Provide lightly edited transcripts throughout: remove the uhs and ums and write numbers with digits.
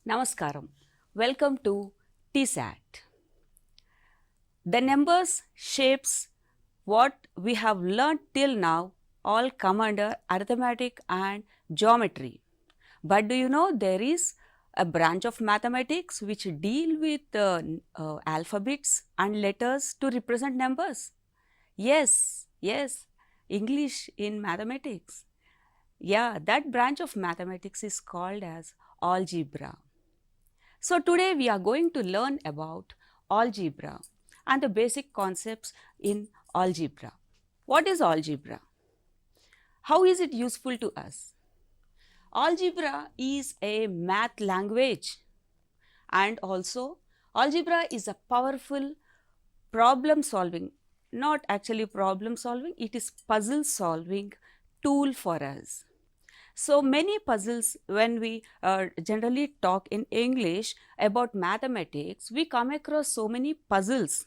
Namaskaram. Welcome to TSAT. The numbers, shapes, what we have learnt till now all come under arithmetic and geometry. But do you know there is a branch of mathematics which deal with alphabets and letters to represent numbers? Yes, English in mathematics. Yeah, that branch of mathematics is called as algebra. So today we are going to learn about algebra and the basic concepts in algebra. What is algebra? How is it useful to us? Algebra is a math language, and also algebra is a powerful problem solving, not actually problem solving, it is puzzle solving tool for us. So many puzzles, when we generally talk in English about mathematics, we come across so many puzzles.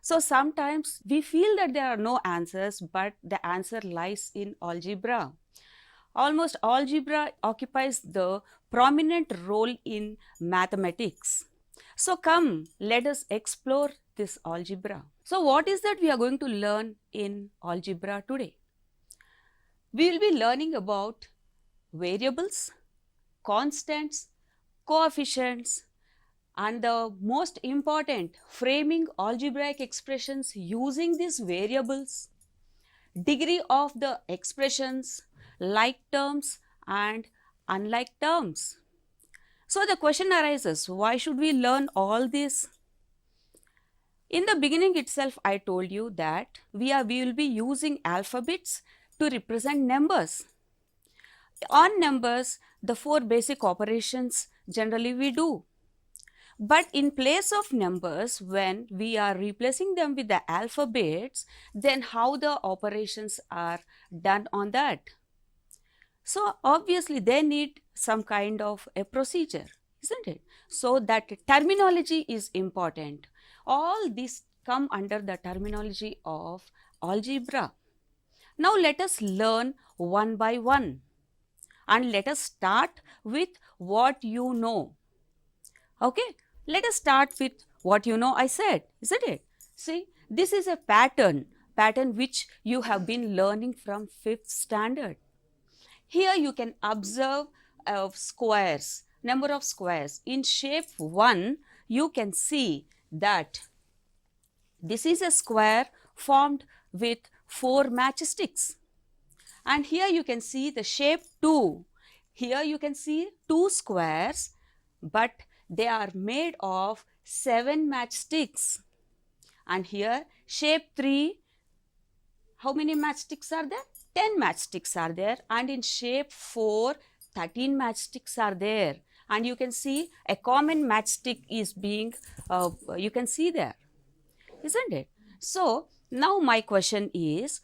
So sometimes we feel that there are no answers, but the answer lies in algebra. Almost algebra occupies the prominent role in mathematics. So come, let us explore this algebra. So what is that we are going to learn in algebra today? We will be learning about variables, constants, coefficients, and the most important, framing algebraic expressions using these variables, degree of the expressions, like terms and unlike terms. So the question arises, why should we learn all this? In the beginning itself, I told you that we will be using alphabets to represent numbers. On numbers, the four basic operations generally we do. But in place of numbers, when we are replacing them with the alphabets, then how the operations are done on that? So obviously they need some kind of a procedure, isn't it? So that terminology is important. All these come under the terminology of algebra. Now let us learn one by one. And let us start with what you know. Okay, let us start with what you know I said, isn't it? See, this is a pattern which you have been learning from 5th standard. Here you can observe squares, number of squares. In shape 1, you can see that this is a square formed with 4 matchsticks. And here you can see the shape 2. Here you can see 2 squares, but they are made of 7 matchsticks. And here shape 3, how many matchsticks are there? 10 matchsticks are there. And in shape 4, 13 matchsticks are there. And you can see a common matchstick is being, you can see there, isn't it? So now my question is,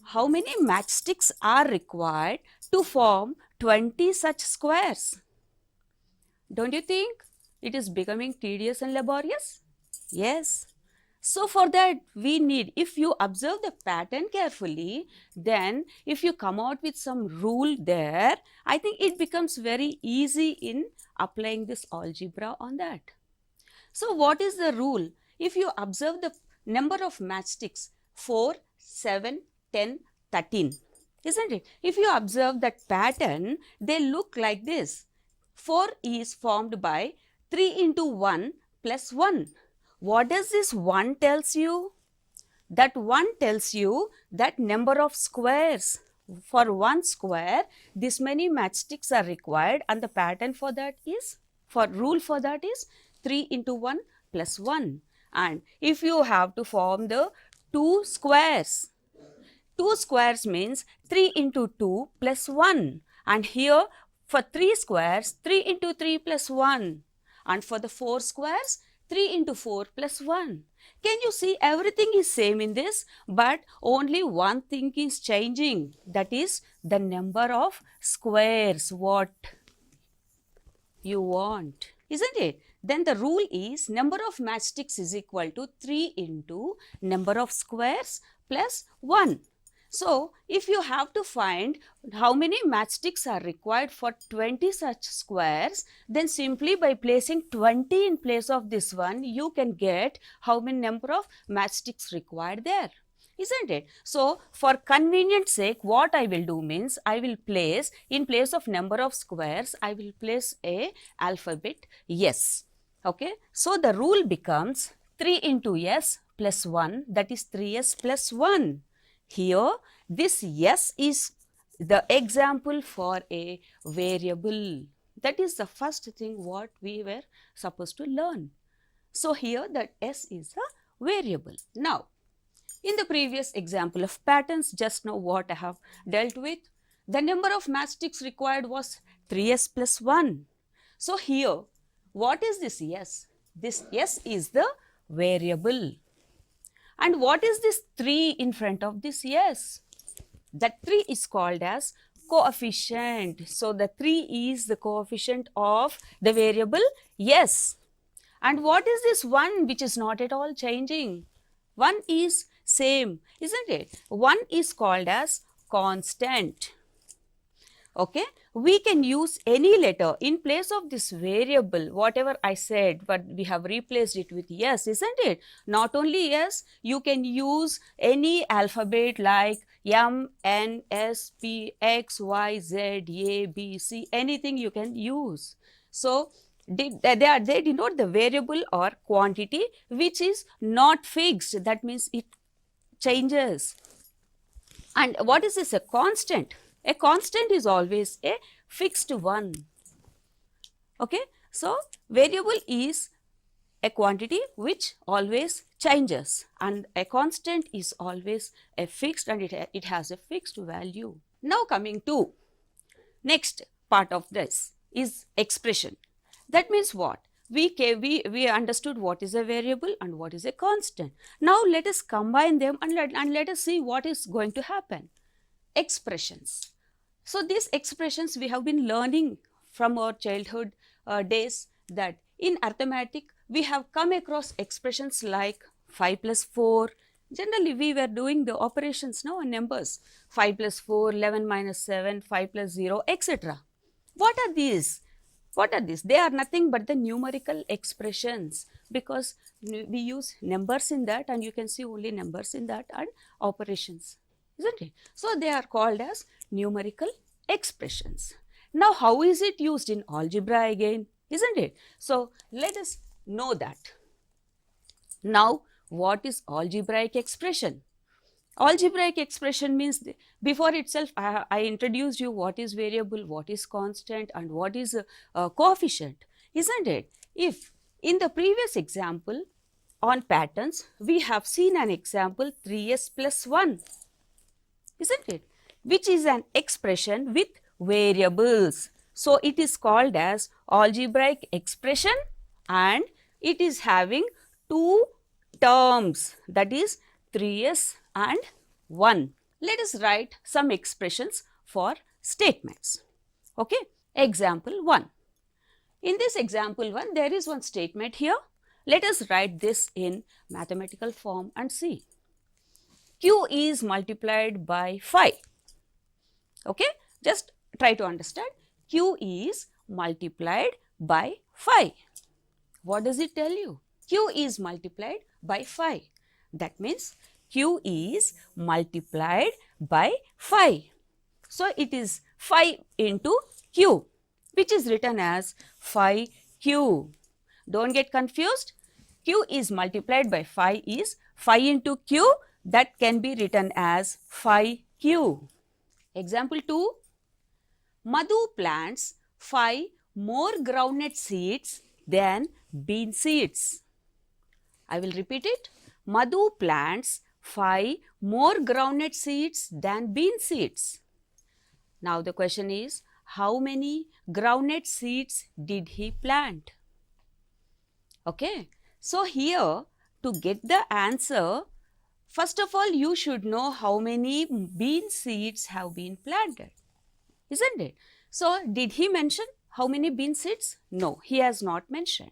how many matchsticks are required to form 20 such squares? Don't you think it is becoming tedious and laborious? Yes. So for that we need, if you observe the pattern carefully, then if you come out with some rule there, I think it becomes very easy in applying this algebra on that. So what is the rule? If you observe the number of matchsticks, 4, 7, 10, 13, isn't it? If you observe that pattern, they look like this. 4 is formed by 3 into 1 plus 1. What does this 1 tells you? That 1 tells you that number of squares. For one square, this many matchsticks are required, and the pattern for that is, rule for that is 3 into 1 plus 1. And if you have to form the 2 squares, 2 squares means 3 into 2 plus 1. And here for 3 squares, 3 into 3 plus 1. And for the 4 squares, 3 into 4 plus 1. Can you see everything is same in this, but only one thing is changing, that is the number of squares what you want, isn't it? Then the rule is number of matchsticks is equal to 3 into number of squares plus 1. So, if you have to find how many matchsticks are required for 20 such squares, then simply by placing 20 in place of this one, you can get how many number of matchsticks required there, isn't it? So, for convenience sake, what I will do means, I will place in place of number of squares, I will place a alphabet S. Okay. So, the rule becomes 3 into S plus 1, that is 3S plus 1. Here, this S is the example for a variable. That is the first thing what we were supposed to learn. So, here that S is a variable. Now, in the previous example of patterns, just now what I have dealt with, the number of matchsticks required was 3S plus 1. So, here what is this S? This S is the variable. And what is this 3 in front of this S? That 3 is called as coefficient. So, the 3 is the coefficient of the variable S. And what is this 1 which is not at all changing? 1 is same, isn't it? 1 is called as constant. Okay, we can use any letter in place of this variable, whatever I said, but we have replaced it with S, isn't it? Not only S, you can use any alphabet like M, N, S, P, X, Y, Z, A, B, C, anything you can use. So, they denote the variable or quantity which is not fixed, that means it changes. And what is this? A constant. A constant is always a fixed one. Okay. So, variable is a quantity which always changes, and a constant is always a fixed, and it has a fixed value. Now, coming to next part of this is expression. That means what? We understood what is a variable and what is a constant. Now, let us combine them and let us see what is going to happen. Expressions. So, these expressions we have been learning from our childhood days, that in arithmetic we have come across expressions like 5 plus 4. Generally, we were doing the operations now on numbers, 5 plus 4, 11 minus 7, 5 plus 0, etc. What are these? What are these? They are nothing but the numerical expressions, because we use numbers in that, and you can see only numbers in that, and operations, isn't it? So, they are called as numerical expressions. Now, how is it used in algebra again, isn't it? So, let us know that. Now, what is algebraic expression? Algebraic expression means, before itself I introduced you what is variable, what is constant, and what is coefficient, isn't it? If in the previous example on patterns, we have seen an example 3S plus 1, isn't it? Which is an expression with variables. So, it is called as algebraic expression, and it is having two terms, that is 3S and 1. Let us write some expressions for statements. Okay. Example 1. In this example 1, there is one statement here. Let us write this in mathematical form and see. Q is multiplied by 5. Okay. Just try to understand. Q is multiplied by 5. What does it tell you? Q is multiplied by 5. That means Q is multiplied by 5. So, it is 5 into Q, which is written as 5Q. Don't get confused. Q is multiplied by 5 is 5 into Q, that can be written as 5Q. Example 2. Madhu plants 5 more groundnut seeds than bean seeds. I will repeat it. Madhu plants 5 more groundnut seeds than bean seeds. Now, the question is, how many groundnut seeds did he plant? Okay. So, here to get the answer, first of all, you should know how many bean seeds have been planted, isn't it? So, did he mention how many bean seeds? No, he has not mentioned.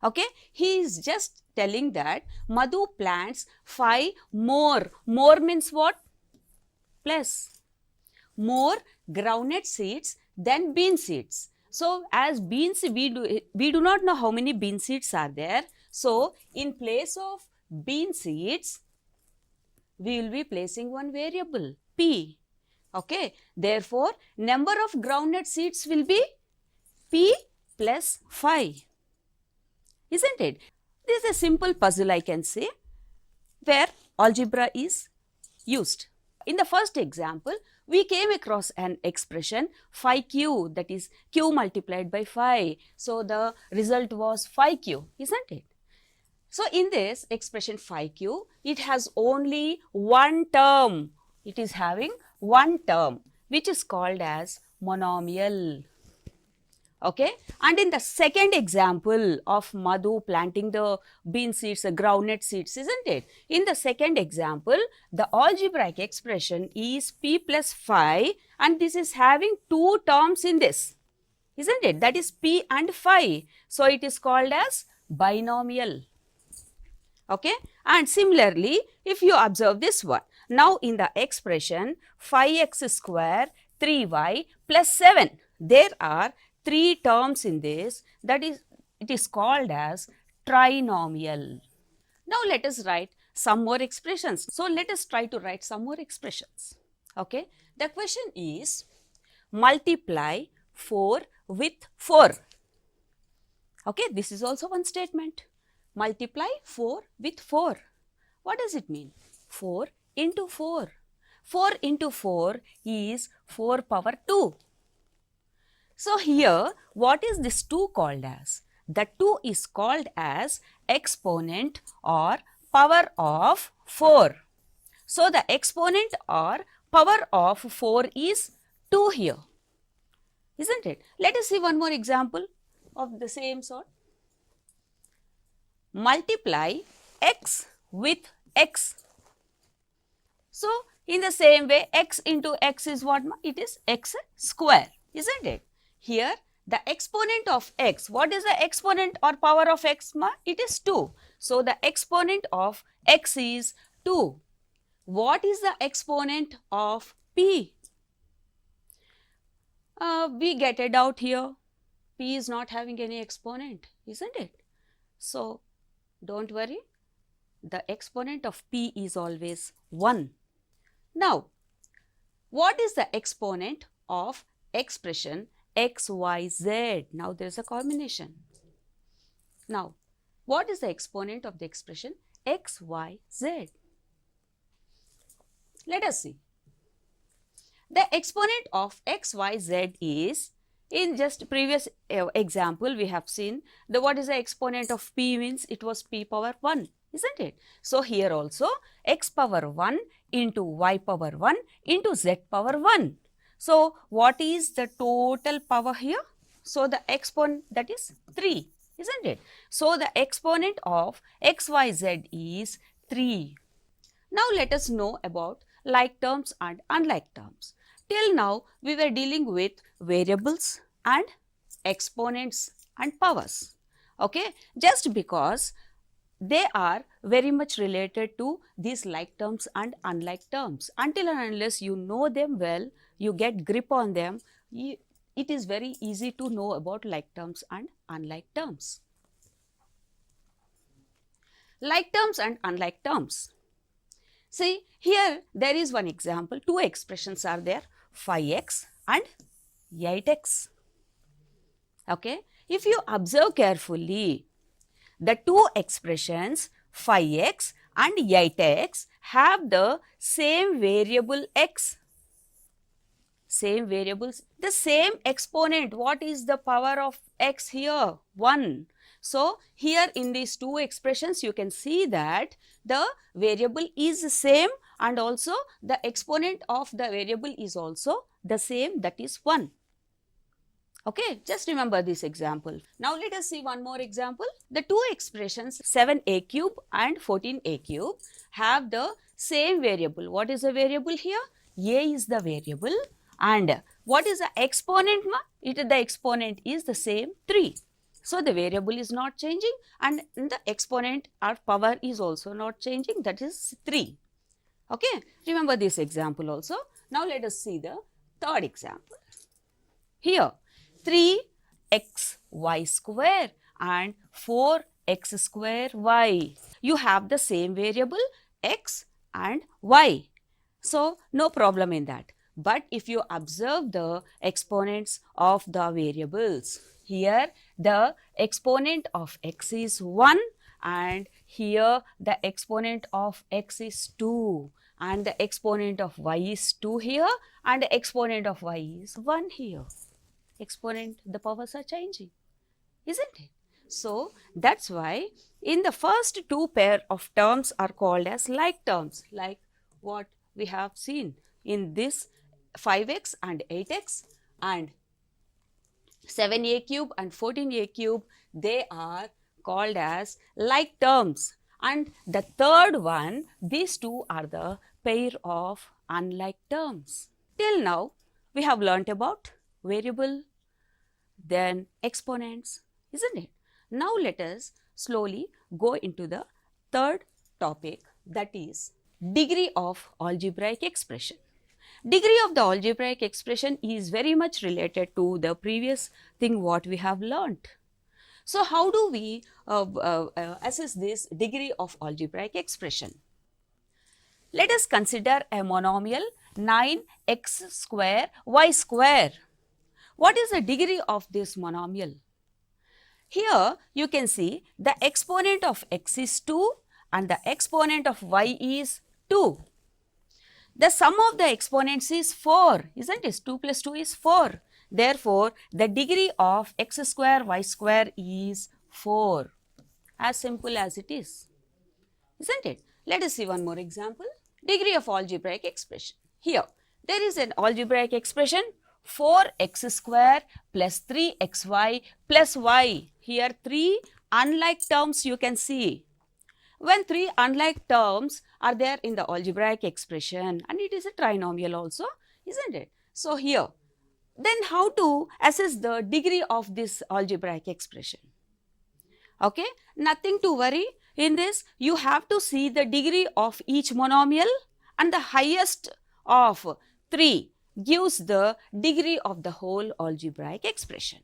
Okay. He is just telling that Madhu plants 5 more. More means what? plus more groundnut seeds than bean seeds. So, as beans we do not know how many bean seeds are there. So, in place of bean seeds, we will be placing one variable P. Okay. Therefore, number of groundnut seeds will be P plus 5. Isn't it? This is a simple puzzle, I can say, where algebra is used. In the first example, we came across an expression phi q, that is q multiplied by phi. So, the result was phi q, isn't it? So, in this expression phi q, it has only one term. It is having one term, which is called as monomial. Okay. And in the second example of Madhu planting the bean seeds, the groundnut seeds, isn't it? In the second example, the algebraic expression is P plus phi, and this is having two terms in this, isn't it? That is P and phi. So, it is called as binomial. Okay. And similarly, if you observe this one, now in the expression phi x square 3y plus 7, there are three terms in this, that is, it is called as trinomial. Now, let us write some more expressions. So, let us try to write some more expressions. Okay. The question is multiply 4 with 4. Okay. This is also one statement. Multiply 4 with 4. What does it mean? 4 into 4. 4 into 4 is 4 power 2. So, here what is this 2 called as? The 2 is called as exponent or power of 4. So, the exponent or power of 4 is 2 here, isn't it? Let us see one more example of the same sort. Multiply x with x. So, in the same way, x into x is what? It is x square, isn't it? Here, the exponent of x, what is the exponent or power of x? It is 2. So, the exponent of x is 2. What is the exponent of p? We get a doubt here. P is not having any exponent, isn't it? So, don't worry, the exponent of p is always 1. Now, what is the exponent of expression x, y, z? Now, there is a combination. Now, what is the exponent of the expression x, y, z? Let us see. The exponent of x, y, z is, in just previous example, we have seen the what is the exponent of p means it was p power 1, isn't it? So, here also x power 1 into y power 1 into z power 1. So, what is the total power here? So, the exponent, that is 3, isn't it? So, the exponent of x, y, z is 3. Now, let us know about like terms and unlike terms. Till now, we were dealing with variables and exponents and powers. Okay? Just because they are very much related to these like terms and unlike terms. Until and unless you know them well, you get grip on them, it is very easy to know about like terms and unlike terms. Like terms and unlike terms. See, here there is one example, two expressions are there, phi x and 8x. Okay. If you observe carefully, the two expressions phi x and 8x have the same variable x, same variables, the same exponent. What is the power of x here? 1. So, here in these two expressions you can see that the variable is the same and also the exponent of the variable is also the same, that is 1. Okay, just remember this example. Now, let us see one more example. The two expressions 7a cube and 14a cube have the same variable. What is the variable here? A is the variable and what is the exponent? The exponent is the same 3. So, the variable is not changing and the exponent or power is also not changing, that is 3. Okay, remember this example also. Now let us see the third example. Here 3xy square and 4x square y. You have the same variable x and y. So, no problem in that. But if you observe the exponents of the variables, here the exponent of x is 1 and here the exponent of x is 2 and the exponent of y is 2 here and the exponent of y is 1 here. Exponent, the powers are changing, isn't it? So, that is why in the first two pair of terms are called as like terms, like what we have seen in this 5x and 8x and 7a cube and 14a cube, they are called as like terms. And the third one, these two are the pair of unlike terms. Till now, we have learnt about variable, then exponents, isn't it? Now, let us slowly go into the third topic, that is degree of algebraic expression. Degree of the algebraic expression is very much related to the previous thing what we have learnt. So, how do we assess this degree of algebraic expression? Let us consider a monomial 9x square y square. What is the degree of this monomial? Here you can see the exponent of x is 2 and the exponent of y is 2. The sum of the exponents is 4, isn't it? 2 plus 2 is 4. Therefore, the degree of x square y square is 4. As simple as it is, isn't it? Let us see one more example. Degree of algebraic expression. Here, there is an algebraic expression 4x square plus 3xy plus y. Here 3 unlike terms you can see. When 3 unlike terms are there in the algebraic expression, and it is a trinomial also, isn't it? So, here, then how to assess the degree of this algebraic expression? Okay, nothing to worry in this. You have to see the degree of each monomial and the highest of 3 gives the degree of the whole algebraic expression.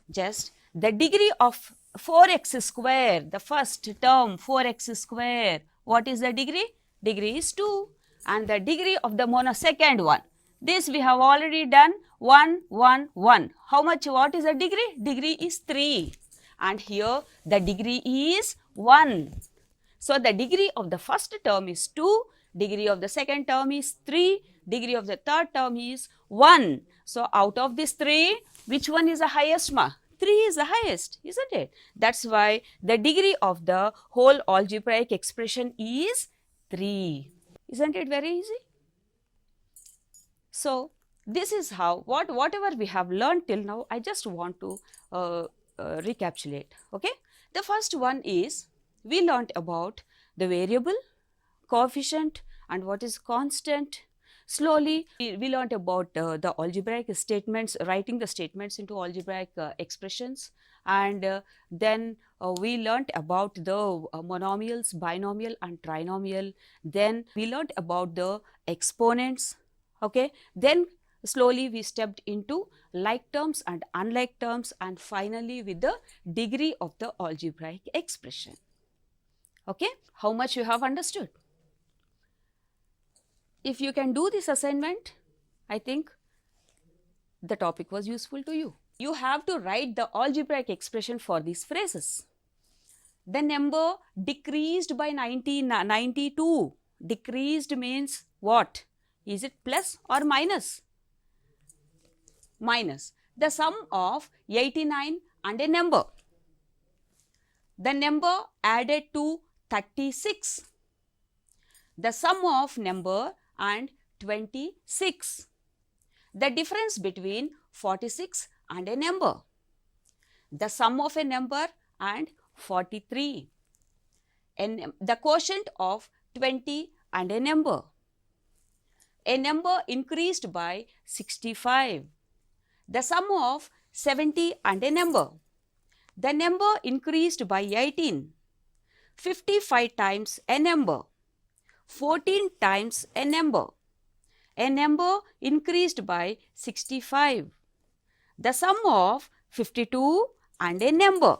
Just the degree of 4x square, the first term 4x square, what is the degree? Degree is 2, and the degree of the second one, this we have already done 1, 1, 1. How much, what is the degree? Degree is 3, and here the degree is 1. So, the degree of the first term is 2, degree of the second term is 3, degree of the third term is 1. So, out of this 3, which one is the highest ma? 3 is the highest, isn't it? That is why the degree of the whole algebraic expression is 3. Isn't it very easy? So, this is how, whatever we have learned till now, I just want to recapitulate. Okay? The first one is, we learnt about the variable, coefficient, and what is constant. Slowly, we learnt about the algebraic statements, writing the statements into algebraic expressions, and then we learnt about the monomials, binomial and trinomial. Then we learnt about the exponents. Okay. Then slowly we stepped into like terms and unlike terms, and finally with the degree of the algebraic expression. Okay. How much you have understood? If you can do this assignment, I think the topic was useful to you. You have to write the algebraic expression for these phrases. The number decreased by 92. Decreased means what? Is it plus or minus? Minus. The sum of 89 and a number. The number added to 36. The sum of number and 26. The difference between 46 and a number. The sum of a number and 43. And the quotient of 20 and a number. A number increased by 65. The sum of 70 and a number. The number increased by 18. 55 times a number. 14 times a number. A number increased by 65. The sum of 52 and a number.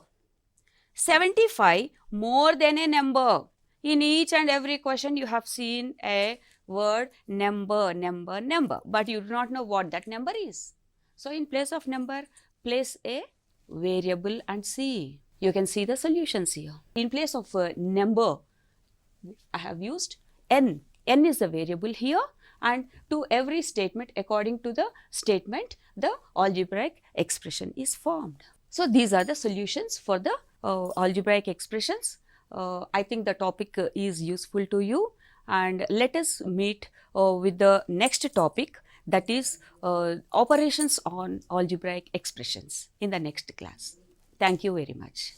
75 more than a number. In each and every question you have seen a word number, but you do not know what that number is. So in place of number, place a variable and see. You can see the solutions here. In place of a number, I have used n. N is the variable here, and to every statement, according to the statement, the algebraic expression is formed. So these are the solutions for the algebraic expressions. I think the topic is useful to you, and let us meet with the next topic, that is operations on algebraic expressions, in the next class. Thank you very much.